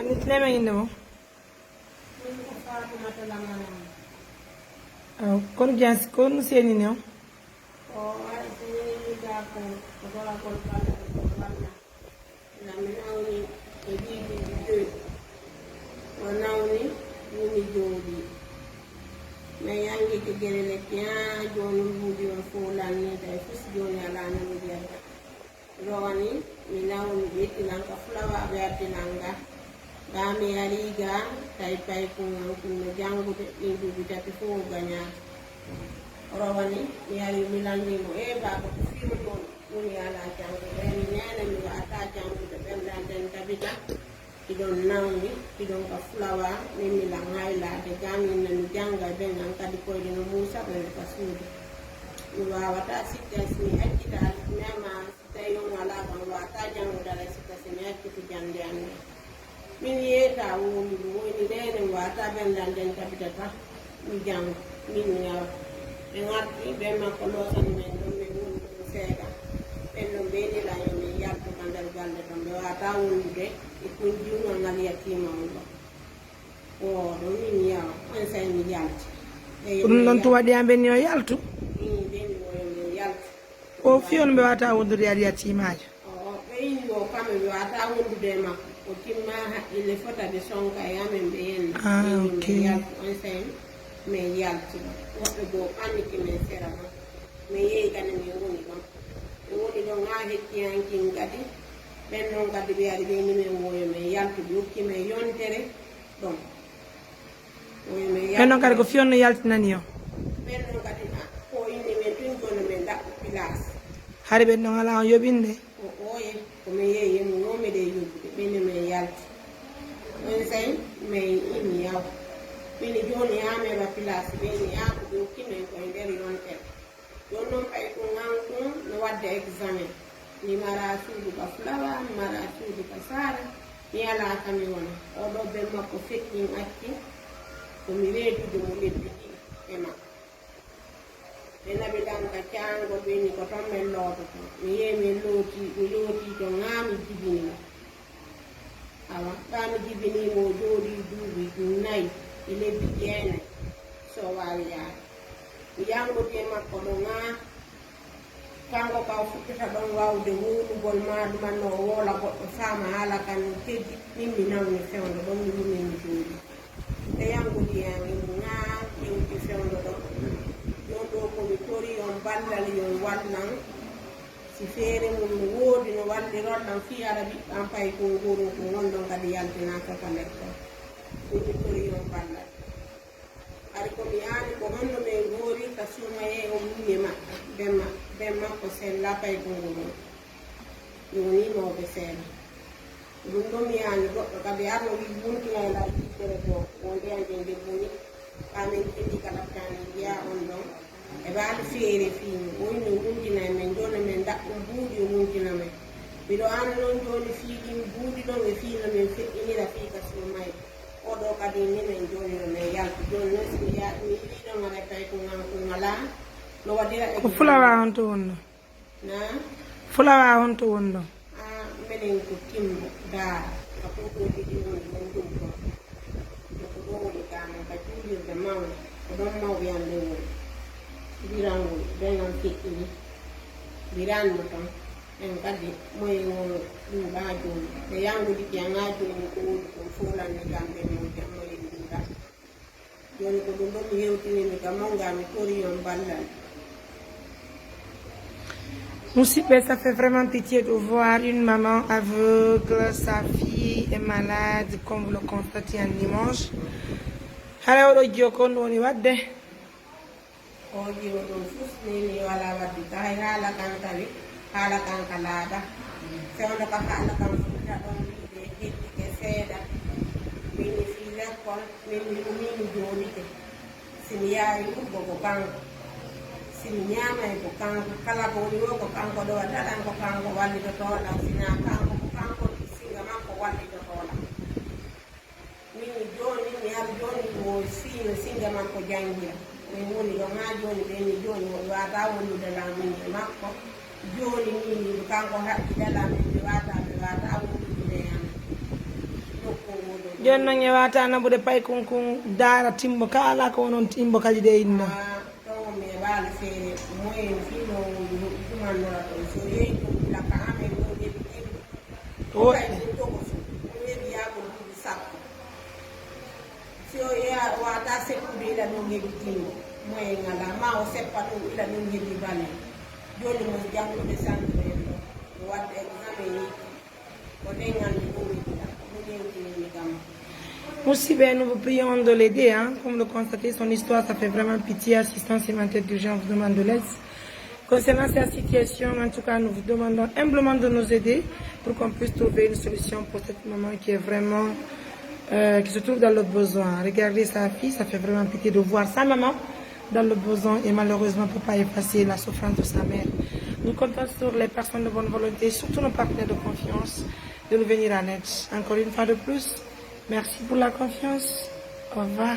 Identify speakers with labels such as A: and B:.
A: nitneme inde mo kono jansi kono seni ne
B: mais yaa ngi ci gëre le kian joni budi on fo lanni tay fus joni ala no biya rowani mi lawni betti lanka fulawa be atinanga dami yariga tay pay ko no jangude indu bi tati fo ganya rowani mi yari mi lanni mo e baba ko fi mo don woni ala jangu e mi nena mi ata jangu de ben dan den tabita idon nawni idon ka fulawa min mi la ngayla de gamin na janga ben nan kadi ko dino musa be ka suudi mi wawata sikkas mi akkita mema tayo wala ban wata jangu dala sikkas mi akkiti jande ande min yeta woni dene wata ben dan den tabita mi jang min yaw e ngati be ma ko lo tan men do mi woni seeda en no be ni la yo mi yatto kandal galle don be wata wonde ko jiwno ngal yatima mo o do ni ya on say mi yalti
A: ɗum noon to waɗi amɓe ni o yaltu o fiyon ɓe wata wondude yaɗa yatimajo
B: ɓe yini o kamɓe ɓe wata wondude makko o timma haqqille fotade sonka e amen ɓe henna
A: ok
B: yalti on say min yalti woɓɓe go anniki min sera ma min yeehi kadi min woni ɗon mi woni ɗon ha hettiyankin kadi ɓen noon kadi ɓe ari ɓe ni min woyo min yaltude hokki min yontere ɗon
A: ɓen noon kadi ko fiyonno yaltinani o
B: ɓen noon kadi ko inde min tun gono min ɗaɓɓo place
A: haade ɓen noon ala on yoɓinde
B: o oye komin yeehi yemu nomide yobbude ɓenne min yalti on say min imi yaw ɓini joni yameɓa place ɓeni yaɓuɓe hokki min koye nder yontere jon noon ɓay ko gankun no wadde examen mi mara suudu ka fulawa mi mara suudu ka sara mi ala kami wona oɗo be makko feƴƴin acci komi weetude mo lebbi ɗiɗi e makko ɓe naɓi ɗam ka cango ɓeni ko ton min loototo mi yehi mi looti to ŋaami jibinimo awa ɓami jibinimo o jooɗi duuɓi 4 e lebbi 9 so wawi yaade mi yangoti e makko ɗo ŋaa kanko ka fuɗɗata ɗon wawde wuulugol maɗuma no o woola goɗɗo faama haala kan heddi min mi nawni fewndo ɗon mi wuni mi jooɗi ɓe yangudi yami ŋaa yewti fewndo ɗon ɗon ɗo komi tori on ballal yon wallan si feere mum no woodi no walliroɗɗam fi ara ɓiɓɓam pay ko nguru ko gonɗon kadi yaltinaka ka nder ɗon ɗumi tori on ballal ari komi yaani ko honno min goori ka sumaye o muñe maɓɓe ben makko sella pay ko nguru yoni mawɓe seeɗa ɗum ɗo mi yaani goɗɗo kadi arno wi buntinayla ɓiɓɓere to wondeyanke debbo amin kindi kala tani jiya on ɗon e baali feere fiimi oyi min gundinay men joni min daɓɓum buuɗi o gundina men mbiɗo an noon joni fiiɗin buuɗi ɗon e fiino min feƴƴinira fii ka sumaye oɗo kadi ni min joni no min yalti joni noon simi yiɗon ara tawi ko ngala no waɗira
A: ko fulawa on to wonno
B: na
A: fulawa on to wonno
B: minen ko timbo daara ka fotoji ɗi woni ɗon ɗum ɗon ko ɗo woni kamen ka juulirde mawde ko ɗon mawɓe am ɓe woni birangol ɓenan feƴƴini biranmo ton en kadi moye wono ɗuuɗa joni ɓe yangude ƴiyaŋa joni ko woni kon folanni kam ɓe mo jammoye ɗuuɗa joni ko ɗum ɗon mi yewtinimi ka mawga mi tori on ballal
A: Moussipé, ça fait vraiment pitié de voir une maman aveugle, sa fille est malade, comme vous le constatez un dimanche. Hara oɗo joko woni wadde
B: o jiwo ɗum fus nini wala waddi ka hay haala kan tawi haala kan ka laaɓa fewno ka haala kan fuɗɗa ɗon wiide heddike seeɗa mini fi lekkol min joɗike simi yaawi ɗuɗɗo ko kanko simi ñaamay ko kanko kala ko woni o ko kanko ɗo waɗaɗan ko kanko wallitotoɗam sina kanko ko kanko singa makko wallitotoɗam min joni mi har joni mo fiino singa makko jangira min woni ɗo ha joni ɓeni joni o wata wonnude lamude makko joni min kanko haqqidala min ɓe wata wonnude yam nokku
A: Jonno ñewatana bude pay kunkun dara timbo kala ko non timbo kadi de inna.
B: To me bal fere moy fino man no to so ye la ka ame no ye
A: Oh.
B: So ya wata se kude la no ngi tingo moy ngala ma o se pa no ila no ngi di bale joli mo jango de santre no wat examen ni ko de ngal ni ko ni gam.
A: Aussi bien, nous vous prions de l'aider, hein. Comme le constatez, son histoire, ça fait vraiment pitié, assistance humanitaire d'urgence, vous demande de l'aide. Concernant cette situation, en tout cas, nous vous demandons humblement de nous aider pour qu'on puisse trouver une solution pour cette maman qui est vraiment, qui se trouve dans le besoin. Regardez sa fille, ça fait vraiment pitié de voir sa maman dans le besoin et malheureusement, on ne peut pas effacer la souffrance de sa mère. Nous comptons sur les personnes de bonne volonté, surtout nos partenaires de confiance, de nous venir en aide. Encore une fois de plus, merci pour la confiance. Au revoir.